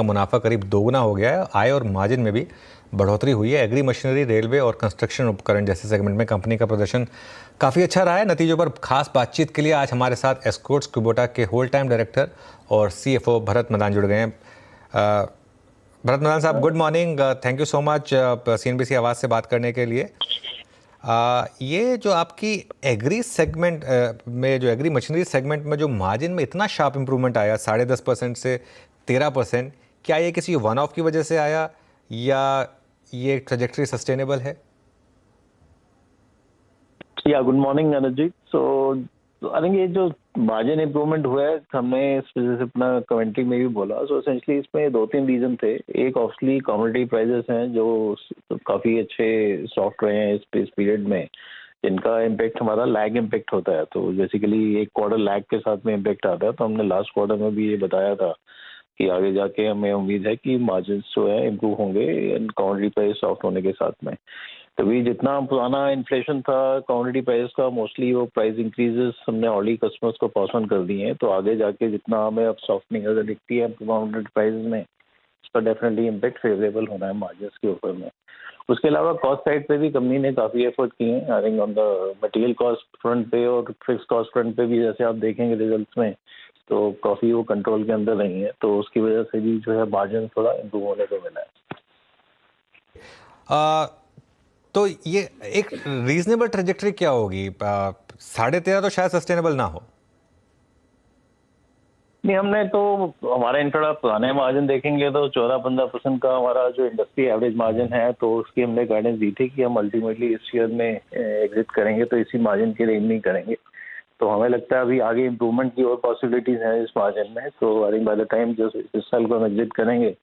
का मुनाफा करीब दोगुना हो गया है। आय और मार्जिन में भी बढ़ोतरी हुई है। एग्री मशीनरी, रेलवे और कंस्ट्रक्शन उपकरण जैसे सेगमेंट में कंपनी का प्रदर्शन काफ़ी अच्छा रहा है। नतीजों पर खास बातचीत के लिए आज हमारे साथ एस्कॉर्ट्स कुबोटा के होल टाइम डायरेक्टर और CFO भरत मदान जुड़ गए हैं। भरत मदान साहब, good morning. Thank you so much CNBC आवाज़ से बात करने के लिए। ये जो आपकी एग्री सेगमेंट में, जो एग्री मशीनरी सेगमेंट में जो मार्जिन में इतना शार्प इंप्रूवमेंट आया 10.5% से 13%, क्या ये किसी वन ऑफ की वजह से आया या ये ट्रैजेक्टरी सस्टेनेबल है? या good morning Anuj ji. I think ये जो मार्जिन इंप्रूवमेंट हुआ है, हमने इस वजह से अपना कमेंट्री में भी बोला। एसेंशियली इसमें दो तीन रीजन थे। एक ऑब्वियसली कमोडिटी प्राइसेस हैं जो काफी अच्छे सॉफ्ट रहे हैं इस पीरियड में, जिनका इम्पैक्ट हमारा लैग इम्पैक्ट होता है। तो बेसिकली एक क्वार्टर लैग के साथ में इम्पैक्ट आता है। तो हमने लास्ट क्वार्टर में भी ये बताया था कि आगे जाके हमें उम्मीद है कि मार्जिन जो है इम्प्रूव होंगे कमोडिटी प्राइस सॉफ्ट होने के साथ में। तभी जितना पुराना इन्फ्लेशन था कमोडिटी प्राइस का, मोस्टली वो प्राइस इंक्रीजेस हमने ऑलरेडी कस्टमर्स को पास ऑन कर दिए हैं। तो आगे जाके जितना हमें अब सॉफ्टनिंग अगर दिखती है कमोडिटी प्राइस में, उसका डेफिनेटली इम्पैक्ट फेवरेबल होना है मार्जिन्स के ऊपर में। उसके अलावा कॉस्ट साइड पे भी कंपनी ने काफ़ी एफर्ट किए हैं। I think on the material cost front पे और फिक्स कॉस्ट फ्रंट पे भी, जैसे आप देखेंगे रिजल्ट्स में, तो काफ़ी वो कंट्रोल के अंदर रही है। तो उसकी वजह से भी जो है मार्जिन थोड़ा इम्प्रूव होने को मिला है। तो ये एक रीजनेबल ट्रेजेक्टरी क्या होगी? 13.5 तो शायद सस्टेनेबल ना हो। नहीं, हमने तो हमारे थोड़ा पुराने मार्जिन देखेंगे तो 14-15% का हमारा जो इंडस्ट्री एवरेज मार्जिन है, तो उसकी हमने गाइडेंस दी थी कि हम अल्टीमेटली इस ईयर में एग्जिट करेंगे तो इसी मार्जिन की रेंज में करेंगे। तो हमें लगता है अभी आगे इम्प्रूवमेंट की और पॉसिबिलिटीज हैं इस मार्जिन में। तो I think by the time जो इस साल को हम एग्जिट करेंगे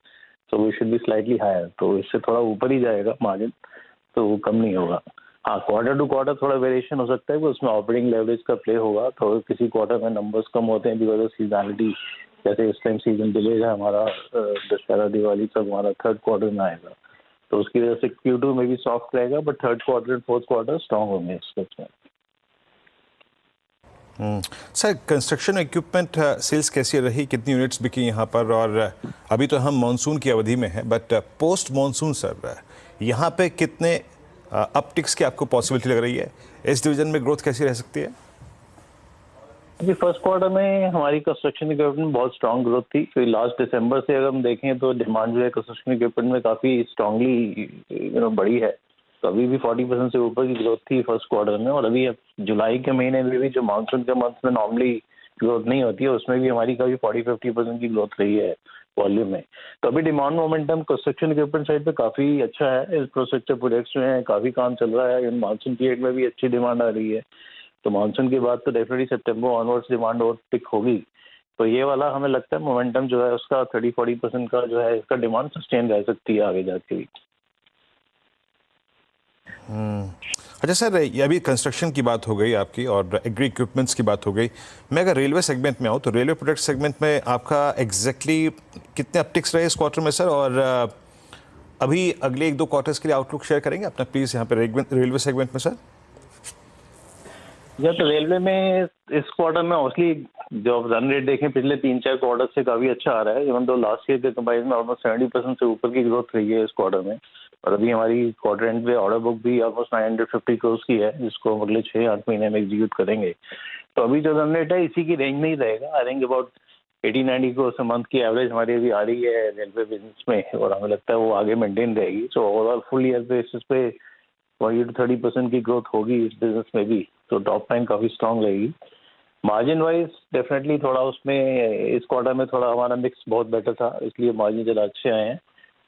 तो we should be slightly higher. तो इससे थोड़ा ऊपर ही जाएगा मार्जिन, तो वो कम नहीं होगा। हाँ, क्वार्टर टू क्वार्टर थोड़ा वेरिएशन हो सकता है, उसमें ऑपरेटिंग लेवरेज का प्ले होगा। तो किसी क्वार्टर में नंबर्स कम होते हैं बिकॉज ऑफ सीजनलिटी। जैसे इस टाइम सीजन डिले है हमारा, दशहरा दिवाली सब हमारा थर्ड क्वार्टर में आएगा। तो उसकी वजह से Q2 में भी सॉफ्ट रहेगा, but third quarter and fourth quarter strong होंगे इसमें। सर, कंस्ट्रक्शन इक्विपमेंट सेल्स कैसी रही? कितनी यूनिट्स बिकी यहाँ पर? और अभी तो हम मानसून की अवधि में हैं, बट पोस्ट मानसून सर यहाँ पे कितने अपटिक्स की आपको पॉसिबिलिटी लग रही है? इस डिवीजन में ग्रोथ कैसी रह सकती है? अभी फर्स्ट क्वार्टर में हमारी कंस्ट्रक्शन इक्विपमेंट में बहुत स्ट्रांग ग्रोथ थी। फिर लास्ट दिसंबर से अगर हम देखें तो डिमांड जो है कंस्ट्रक्शन इक्विपमेंट में काफ़ी स्ट्रांगली बढ़ी है। तो अभी भी 40% से ऊपर की ग्रोथ थी फर्स्ट क्वार्टर में। और अभी जुलाई के महीने में भी, जो मानसून के मंथ में नॉर्मली ग्रोथ नहीं होती है, उसमें भी हमारी कभी 40-50% की ग्रोथ रही है वॉल्यूम में। तो अभी demand momentum construction equipment side पे काफ़ी अच्छा है। इंफ्रास्ट्रक्चर प्रोजेक्ट्स जो हैं काफ़ी काम चल रहा है। मानसून पीरियड में भी अच्छी डिमांड आ रही है। तो मानसून के बाद तो डेफिनेटली सितंबर ऑनवर्ड्स डिमांड और पिक होगी। तो ये वाला हमें लगता है मोमेंटम जो है उसका 30-40% का जो है इसका डिमांड सस्टेन रह सकती है आगे जाके भी। अच्छा सर, ये अभी कंस्ट्रक्शन की बात हो गई आपकी और एग्री इक्विपमेंट्स की बात हो गई। मैं अगर रेलवे सेगमेंट में आऊँ तो रेलवे प्रोडक्ट सेगमेंट में आपका एग्जैक्टली कितने अपटिक्स रहे इस क्वार्टर में सर? और अभी अगले 1-2 क्वार्टर्स के लिए आउटलुक शेयर करेंगे अपना प्लीज़ यहाँ पे रेलवे सेगमेंट में सर? या तो रेलवे में इस क्वार्टर में ऑब्वियसली जो रन रेट देखें पिछले 3-4 क्वार्टर से काफ़ी अच्छा आ रहा है। इवन तो लास्ट ईयर के कंपेरिजन में ऑलमोस्ट 70% से ऊपर की ग्रोथ रही है इस क्वार्टर में। और अभी हमारी क्वार्टर एंड पे ऑर्डर बुक भी ऑलमोस्ट 950 करोड़ की है, जिसको हम अगले 6-8 महीने में एग्जीक्यूट करेंगे। तो अभी जो रन रेट है इसी की रेंज में ही रहेगा। I think about 80-90 crore month की एवरेज हमारी अभी आ रही है रेलवे बिजनेस में, और हमें लगता है वो आगे मेंटेन रहेगी। So overall full year basis पे 20-30% की ग्रोथ होगी इस बिजनेस में भी। तो टॉप लाइन काफ़ी स्ट्रांग रहेगी। मार्जिन वाइज डेफिनेटली थोड़ा उसमें इस क्वार्टर में थोड़ा हमारा मिक्स बहुत बेटर था, इसलिए मार्जिन ज़्यादा अच्छे आए हैं।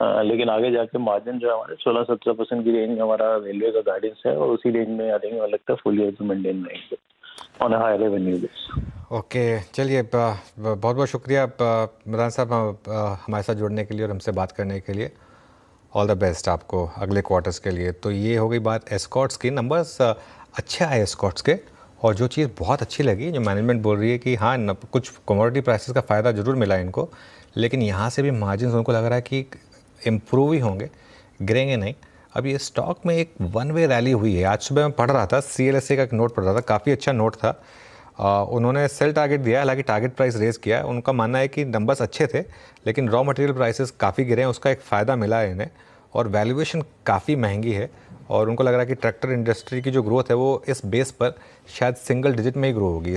लेकिन आगे जाके मार्जिन जो है हमारे 16-17% की रेंज में हमारा रेलवे का गाइडेंस है, और उसी रेंज में आ देंगे, मुझे लगता है फुल ईयर तो मेंटेन रहेंगे on high revenue base. Okay, चलिए, बहुत बहुत शुक्रिया मदान साहब हमारे साथ जुड़ने के लिए और हमसे बात करने के लिए। ऑल द बेस्ट आपको अगले क्वार्टर्स के लिए। तो ये हो गई बात एस्कॉर्ट्स की। नंबर्स अच्छे आए एस्कॉर्ट्स के, और जो चीज़ बहुत अच्छी लगी, जो मैनेजमेंट बोल रही है कि हाँ कुछ कमोडिटी प्राइसेस का फ़ायदा ज़रूर मिला इनको, लेकिन यहाँ से भी मार्जिन उनको लग रहा है कि इम्प्रूव ही होंगे, गिरेंगे नहीं। अब ये स्टॉक में एक वन वे रैली हुई है। आज सुबह मैं पढ़ रहा था, CLSA का एक नोट पढ़ रहा था, काफ़ी अच्छा नोट था। उन्होंने सेल टारगेट दिया है, हालांकि टारगेट प्राइस रेज किया है। उनका मानना है कि नंबर्स अच्छे थे लेकिन रॉ मटेरियल प्राइसेस काफ़ी गिरे हैं, उसका एक फ़ायदा मिला है इन्हें, और वैल्यूएशन काफ़ी महंगी है। और उनको लग रहा है कि ट्रैक्टर इंडस्ट्री की जो ग्रोथ है वो इस बेस पर शायद सिंगल डिजिट में ही ग्रो होगी।